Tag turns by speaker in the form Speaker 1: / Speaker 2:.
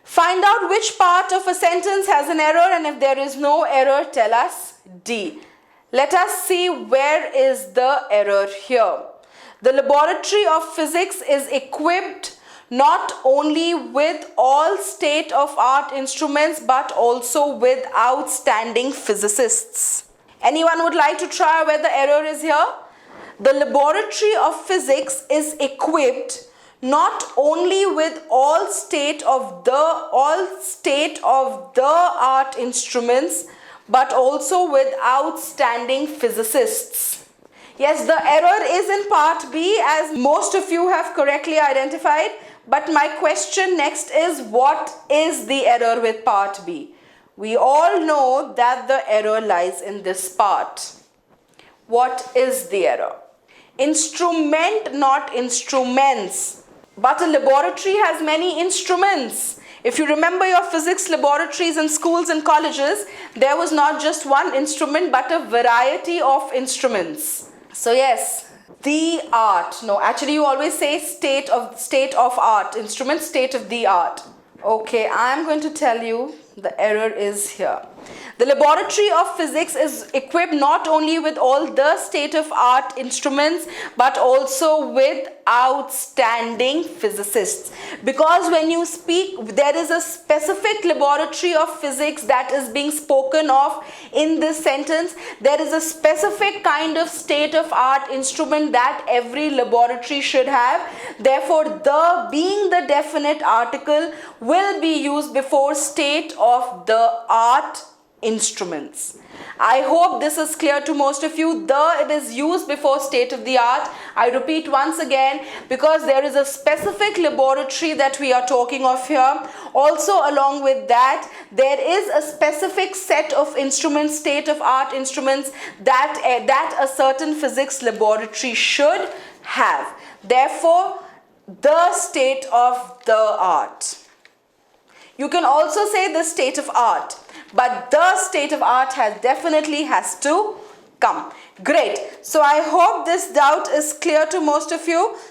Speaker 1: Find out which part of a sentence has an error, and if there is no error, tell us D. Let us see where is the error here. The laboratory of physics is equipped not only with all state-of-art instruments but also with outstanding physicists. Anyone would like to try where the error is here? The laboratory of physics is equipped not only with all state-of-the-art instruments but also with outstanding physicists. Yes, the error is in part B, as most of you have correctly identified. But my question next is, what is the error with part B? We all know that the error lies in this part. What is the error? Instrument, not instruments. But a laboratory has many instruments. If you remember your physics laboratories in schools and colleges, there was not just one instrument but a variety of instruments. So yes, the art. No, actually you always say state of art. Instrument, state of the art. Okay, I am going to tell you the error is here. The laboratory of physics is equipped not only with all the state-of-art instruments but also with outstanding physicists. Because when you speak, there is a specific laboratory of physics that is being spoken of in this sentence. There is a specific kind of state-of-art instrument that every laboratory should have. Therefore, the being the definite article will be used before state-of-the-art instruments. I hope this is clear to most of you. It is used before state of the art. I repeat once again, because there is a specific laboratory that we are talking of here. Also, along with that, there is a specific set of instruments, state of art instruments that a certain physics laboratory should have. Therefore, the state of the art. You can also say the state of art, but the state of art definitely has to come. Great. So I hope this doubt is clear to most of you.